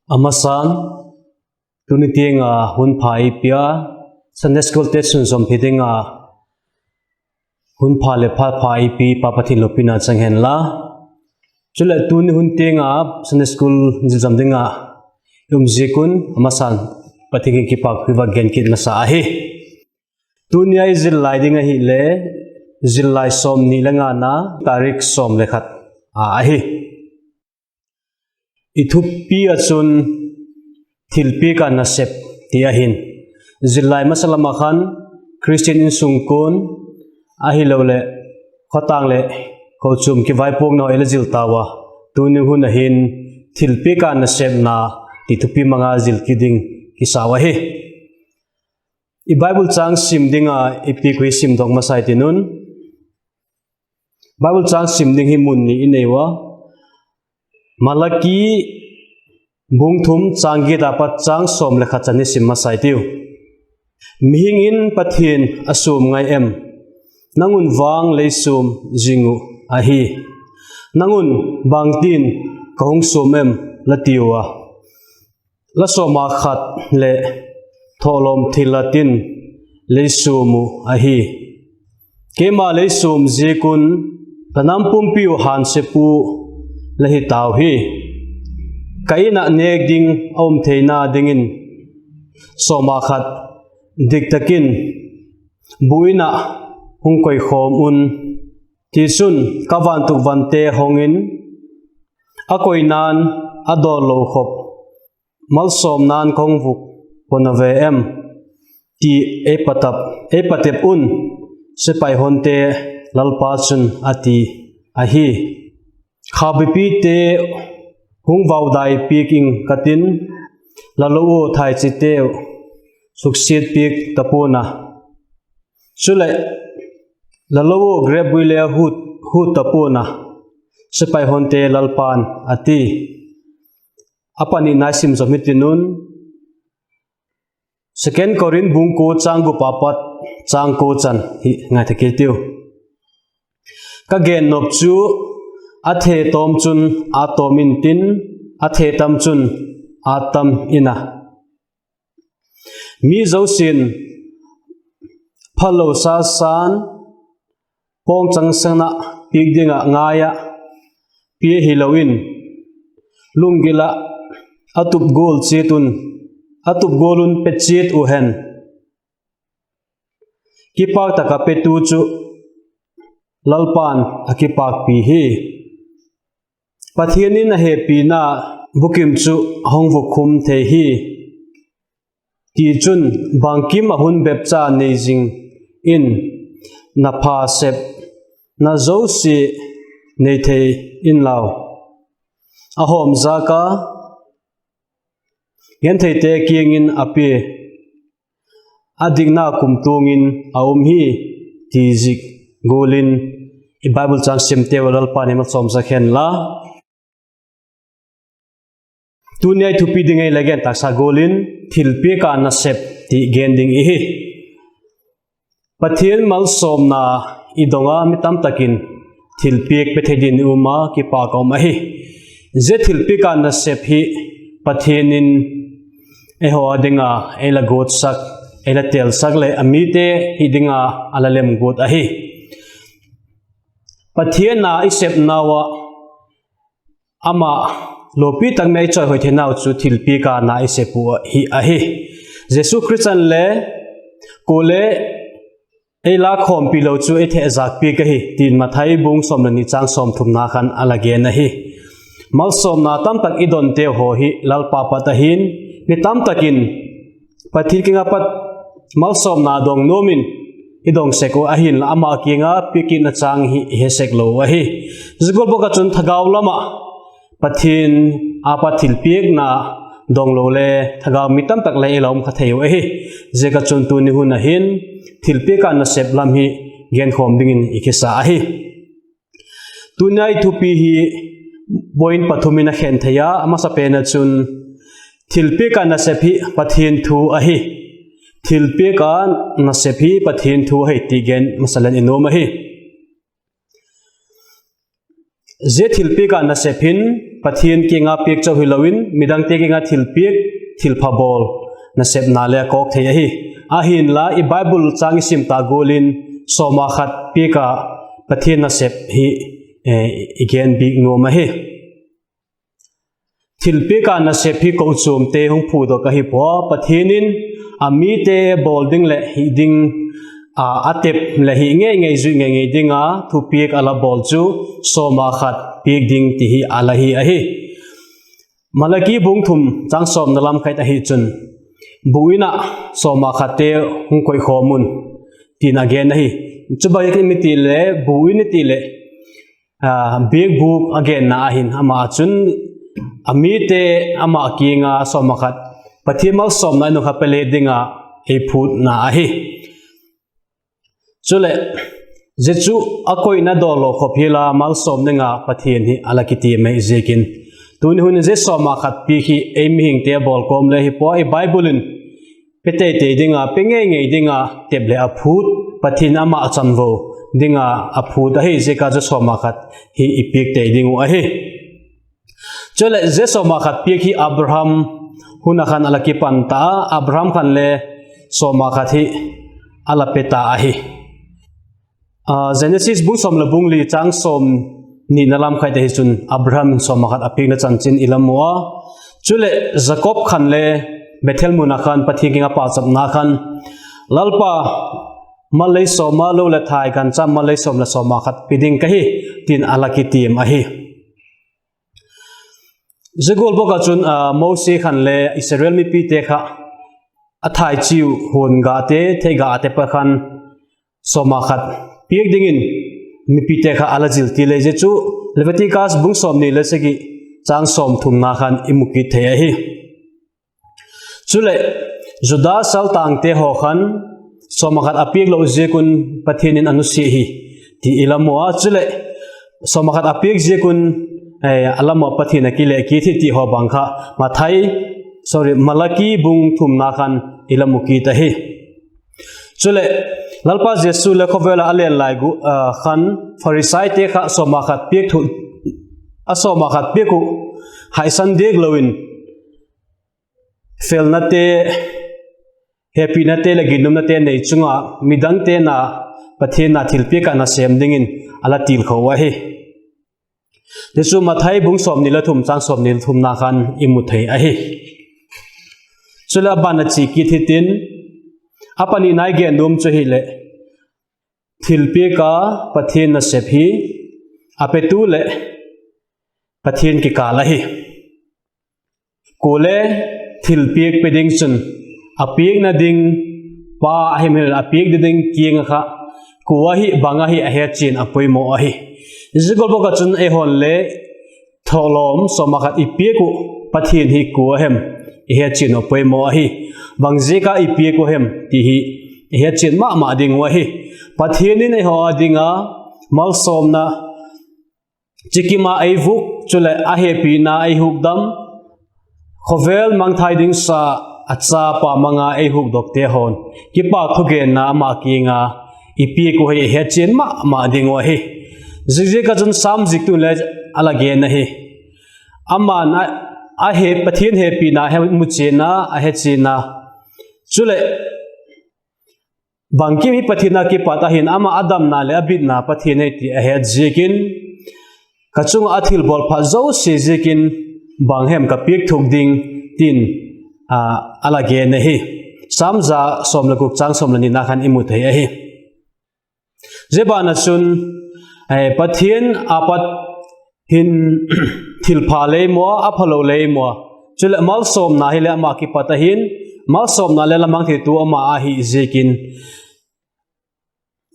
Amasan tunitinga hun phai pia Sunday school te sun som phidinga hun pha le pha phai pi papathin lopina changhen la chule tuni hun tinga Sunday school jam dinga zikun amasan pathingi ki pak piwa gen kit na sa hi tunia izil lai dinga hi le zil lai som ni langa na tarik som lekhat hi ithupi achun thilpi ka nasep ti ahin zilai masalama khan Christian in sungkun ahi lole khotang le kochum ki vai pok no elajil tawa tuni hun ahin thilpi ka nasep na ithupi manga zil kiding ki sawa hi I Bible chang sim dinga ipi kwi sim dog masai tinun Bible chang sim ding hi mun ni inewa Malaki bungthum changi dapat chang som lekha chani simma saitiu mihingin pathin asum ngai em nangun wang leisum jingu ahi nangun bangtin kahung sum em latiwa la soma khat le tholom thilatin leisumu ahi kema leisum jekun tanam pumpiu han sepu lehi tau hi kaina nek ding om theina dingin soma khat diktakin buina hungkoi khom un tisun kawan tu vante hongin akoi nan adol lo khop mal som nan khongvuk ponave em ti epatep un sepai honte lalpa chun ati ahi khabipi te hung vaudai piking katin lalo thai chite suksit pik tapona chule lalo grebuile hu tapona sepai honte lalpan ati apani nasim zomitinun second korin bungko changgu papat changko chan hi ngai thakirtiu kagen nopchu athe tom chun atomin tin athe tam chun atam ina mi zosin phalo sa san pong chang sangna pigdinga ngaya pi hilowin lungila atup gol chetun atup golun pechit uhen kipak taka petu chu lalpan akipak pi hi pathianin he pina bukim chu hongvu khum the hi ti chun bangkim ahun bepcha neijing in na pha sep na zosi nei the in law ahom zaka gen thei te kiengin api adigna kumtungin aum hi ti zik golin I Bible chang simte walal pani ma som sakhen la Tunia thupi dingai lagen taksa golin thilpi ka na sep ti gending hi pathian mal somna idonga mitam takin thilpi pethedin uma ki pa ko ma hi je thilpi ka na sep hi pathianin eho adinga ela got sak ela tel sak le amite hidinga alalem got ahi pathian na isep nawa ama lopi tang mai choi hoi thenau chu thilpi ka na isepu hi ahi Jesu Christian le kole ela khom pi lo chu ethe zak pi ka hi tin mathai bung som ni chang som thum na khan alage na hi mal som na tam tak idon te ho hi lal papa ta hin mi tam takin pathir kinga pat mal som na dong nomin idong seko ahin ama kinga pikin na chang hi hesek lo ahi zgol boka chun thagaw lama pathin apa thilpiek na donglo le thagaw mitam tak le ilom khatheu hi zeka chun tu ni hun ahin thilpieka na sep lam hi gen khom dingin ikisa ahi tunai thupi hi boin pathumina khen theya ama sapena chun thilpieka na sep hi pathin thu ahi thilpieka na sep hi pathin thu hi ti gen masalan inom ahi je thilpieka na sephin pathian ki nga piek chaw hilowin midang te ki nga thil piek thil phabol na sep na le kok thei hi a hin la I bible changi sim ta golin soma khat pieka pathian na sep hi again big no ma hi thil pieka na sep hi ko chum te hung phu do ka hi po pathianin ami te bolding le hi ding atep le hi nge zu nge dinga thu piek ala bol chu soma khat piek ding ti hi ala hi a hi malaki bung thum chang som nalam khai ta hi chun buina soma khate hung koi khomun tin again hi chuba yak mi ti le buin ti le big book again na hin ama chun ami te ama kinga soma khat pathimal som na no khapele dinga he phut na hi chule jechu akoi na dolo khophila mal som nenga pathian hi alakiti me zekin tuni hun je soma khat pi hi aim hing te bol kom le hi po I bible in pete te dinga penge nge dinga teble a phut pathin ama chanwo dinga a phut a hi je ka je soma khat hi ipik te dingu a hi chole je soma khat pi hi abraham huna khan alaki panta abraham khan le soma khat hi alapeta a hi Genesis bung som la bung li chang som ni nalam khai te chun Abraham som khat apik na chanchin ilamwa chule Jacob khan le Bethel muna khan pathi kinga pa chap na khan lalpa malai soma lo la thai kan cham malai som la soma khat piding ka hi tin alaki tim a hi Jegol boka chun Mose khan le Israel mi pi te kha athai chiu hon ga te thei ga te pa khan soma khat piek dingin mi pite kha alajil ti le je chu Leviticus bung som ni le segi chang som thum na khan imuki thei hi chule juda sal tang te ho khan soma khat apiek lo je kun pathinin anusi hi ti ilamwa chule soma khat apiek je kun alamo pathina ki le ki thi ti ho bang kha mathai malaki bung thum na khan ilamuki ta hi chule lalpa jesu le khovela alen lai gu khan farisai te kha soma khat piek thu asoma khat peku haisan dek lowin fel na te happy na te laginum na te nei chunga midang te na pathin na thilpi ka na sem dingin ala til khowa he jesu mathai bung som ni la thum chang som ni thum na khan imu thei a he chula bana chi ki thitin apani nai ge num chu hi le thilpi ka pathin na sep hi apetu le pathin ki kala hi kole thilpi peding chun apiek na ding pa himel apiek ding kieng kha kuwa hi banga hi a he chin apoi mo a hi jigol boka chun e hon le tholom somakhat ipieku pathin hi kuwa hem he chin apoi mo a hi bangje ka ipieku hem ti hi he chin ma ding wa hi pathin ni ho adinga mal somna chikima aivu chule a happy na ai hukdam khovel mangthai ding sa acha pa manga ai huk dokte hon ki pa thugen na ma kinga ipi ko he chen ma ding wa he jije ka jon sam jik tu le alage na he amma na a he pathin happy na he mu chena a he chena chule bangki mi pathina ki pata hin ama adam na le abid na pathine ti a he jikin kachung athil bol pha zo se jikin banghem ka pik thuk ding tin alage na hi samza somlakuk chang somlani na khan imu thei a hi jebana chun pathin apat hin thilpha le mo aphalo le mo chul mal som na hi le ma ki patahin mal som na le lamang thi tu ama a hi jekin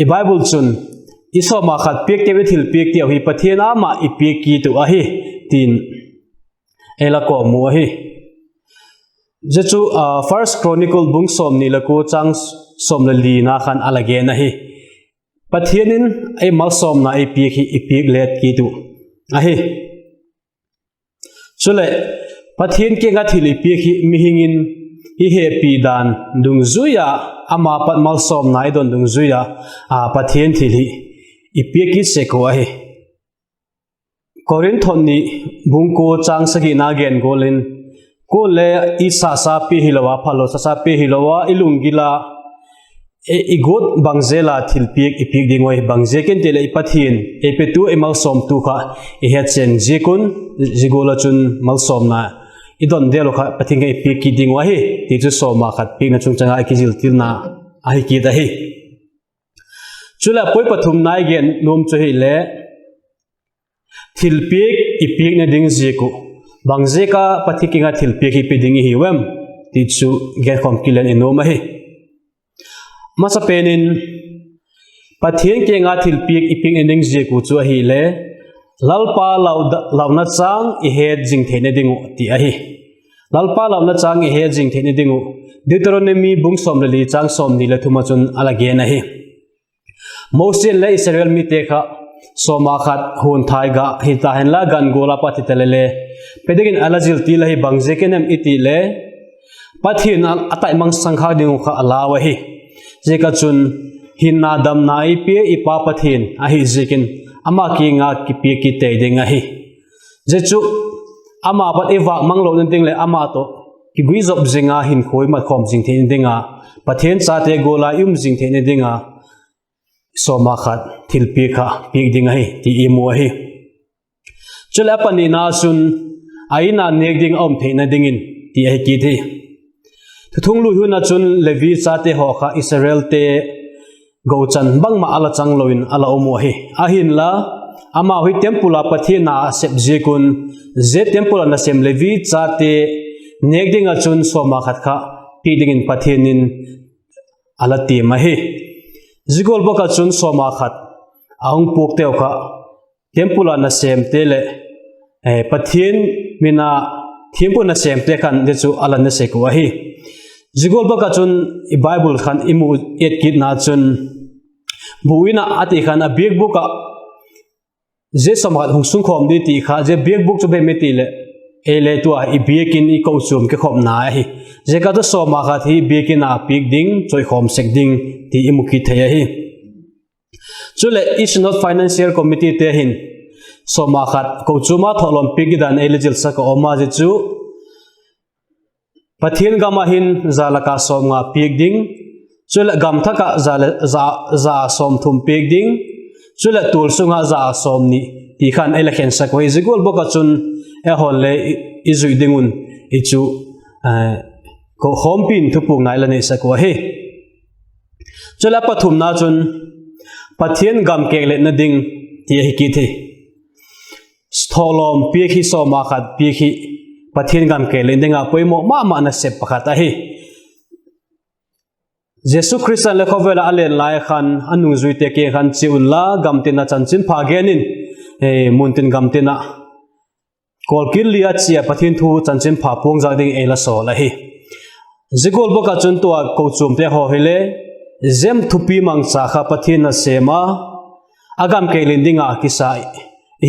I bible chun isoma khat pek te thil pek te hi pathina ma ipek ki tu a hi tin ela ko mu hi jechu first chronicle bung som ni lako chang som la li na khan alage na hi pathianin ai mal som na ai pek hi ipek let ki tu a hi chule pathin ke nga thili pek hi mihingin hi happy dan dung zuya ama pat mal som nai don dung zuya pathin thili ipek ki se ko a hi Corinthon ni bungko chang sagi na gen golin ko le isa sa pi hilawa phalo sa pi hilawa ilungila igot bangzela thilpik ipik dingoi bangze ken tele ipathin epetu emal som tu kha ehechen jikun jigola chun mal som na idon delo kha pathinga ipik ki dingwa hi ti chu soma khat pi na chung changa ki jil tilna ai ki da hi chula poi pathum nai gen nom chu hi le thilpik ipik na ding jiku bangze ka pathikinga thilpik hi piding hi wem ti chu gen khom kilen enoma hi masa penin pathian ke nga thilpik ipik ending jiku chu hi le lalpa launa chang I head jing thene dingu ti a hi lalpa launa chang I head jing thene dingu Deuteronomy bungsom le chang som ni le thuma chun alage na hi Moses le Israel mi te kha soma khat hun thai ga hi ta hen la gan gola pati telele pedegin alajil ti la hi bangje kenem iti le pathin atai mang sangkha dingu kha alawa hi jeka chun hinna dam nai pe ipa pathin a hi jekin ama ki nga ki pe ki te dinga hi jechu ama pat ewa manglo ning le ama to ki gui job jinga hin khoi ma khom jing the dinga pathin cha te gola yum jing the ne dinga soma khat thilpi kha pik dinga hi ti imu hi chula pani na sun aina nek ding om theina dingin ti ai ki thi thung lu hu na chun levi cha te ho kha Israel te go chan bang ma ala chang loin ala omu hi ahin la ama hui tempula pathina sep jikun je tempula na sem levi cha te nek ding a chun soma khat kha pi dingin pathinin ala ti ma hi Zigol boka chun soma khat ahung puk teo kha tempula na sem tele pathin mina thimpu na sem te khan de chu ala na se ko hi Zigol boka chun I Bible khan imu et kit na chun buina ati khan a big book a je samat hung sung khom di ti kha je big book chu be me ti le ele tu a I bikin I ko chum ke khom na hi je ka to soma khat hi bikin a pik ding choi khom sek ding ti imuki thaya hi chule is not financial committee te hin soma khat ko chuma tholom pik dan eligible sa ko oma je chu pathian gama hin zalaka som nga pik ding chule gam thaka za som thum pik ding chule tul sunga za som ni ti khan election sa ko izigol boka chun e hon le izui dingun ichu ko hompin thupung nai la nei sa ko he chula pathum na chun pathian gam ke le na ding ti hi ki the stholom pi khi so ma khat pi khi pathian gam ke le dinga poimo ma na sep pakhat a hi Jesu Christ le khovela alen lai khan anung zui te ke khan chiun la gam tin na chan chin pha genin muntin gam tin na kolkil lia chia pathin thu chan chin pha pung ja ding ela so la hi Zigol boka chun to ko chum te ho hele zem thupi mang cha kha pathin na sema agam ke lendinga kisai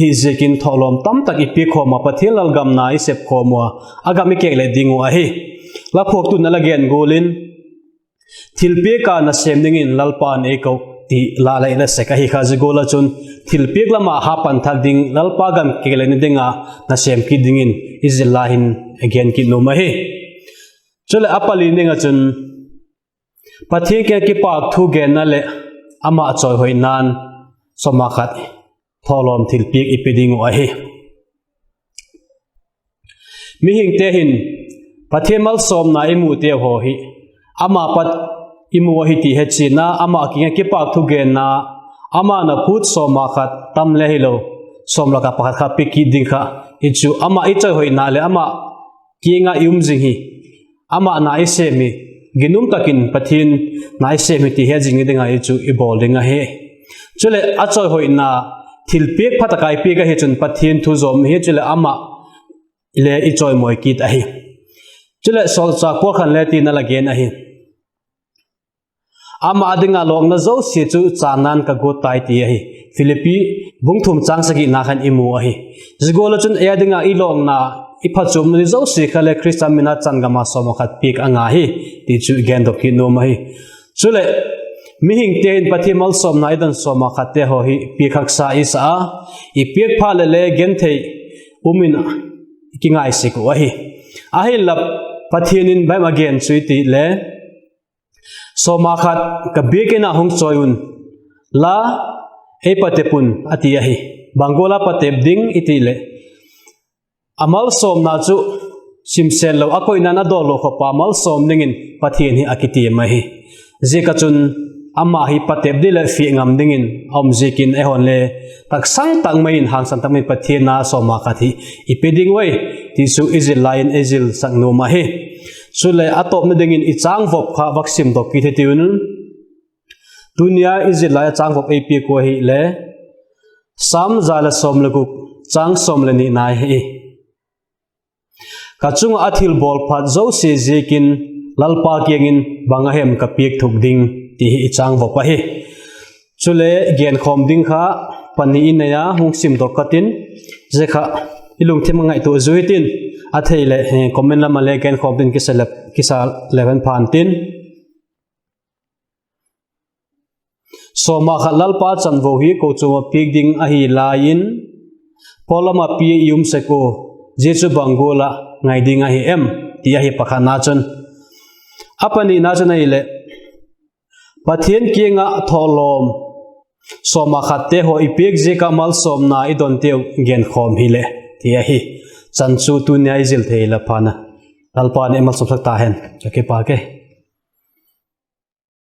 hi zekin tholom tam tak ipi khoma pathil al gam na isep khomwa agam ke le dingu a hi la phok tu na lagen golin thilpe ka na sem ningin lalpan e ko ti la lai la se ka hi kha zigola chun thilpek lama ha pan thak ding lalpa gam ke le ni dinga na sem ki dingin izillahin again ki no ma hi chule apali ninga chun pathin ke ki pak thu gen na le ama choi hoi nan soma khat tholom thilpik ipiding wa hi mi hing te hin pathin mal som na imu te ho hi ama pat imu hi ti he china ama ki ki pak thu gen na ama na phut soma khat tam le hilo somla ka pakhat kha piki ding kha ichu ama I choi hoi na le ama kinga yum jing hi ama na ise mi ginum takin pathin na ise mi ti he jing dinga ichu I bol dinga he chule a choi hoi na thilpek phatakai pe ga he chun pathin thu zom he chule ama ile I choi moi kit a hi chule sol cha ko khan le ti na la gen a hi ama adinga long na zo si chu chanan ka go tai ti a hi Philippi bungthum chang sagi na khan imu a hi zgola chun e adinga I long na ipa chum ni zo si khale Christian mina changama somokhat pik anga hi ti chu gen dok ki no ma hi chule mi hing te in pathi mal som nai dan soma khate ho hi pi khak sa isa I piek pha le gen thei umin kingai se ko hi a hi lap pathianin bai ma gen chuiti le soma khat ka bekena hong choyun la e patepun ati hi bangola patep ding iti le amal som na chu simsel lo akoi na na do lo khopa mal som ningin pathian hi akiti ma hi zeka chun ama hi patep dile fi ngam dingin om zikin ehon le tak sang tang main hang san tamin pathian na soma khathi ipeding wei ti su izil line ezil sang no ma hi sule atop na dingin I chang vop kha vaksim dok ki thetiun dunia izil la chang vop ap ko hi le sam zala som laguk chang som le ni nai hi kachung athil bol phat zo se zekin lalpa kengin bangahem ka piek thuk ding ti hi chang vop hi chule gen khom ding kha pani inaya hungsim dok katin je kha ilung them ngai to zuitin atheile comment lama le gen khom din kisal 11 phan tin soma khalal pa chanwo hi ko chuma piek ding a hi lain polama pi yum seko jechu bangola ngai ding a hi em ti a hi pakha na chon apani na chana ile pathian kinga tholom soma khatte ho ipek je kamal somna idon teu gen khom hi le ti a hi chanchu tu nyai zil theila phana alpa ne mal som sak ta hen ke pa ke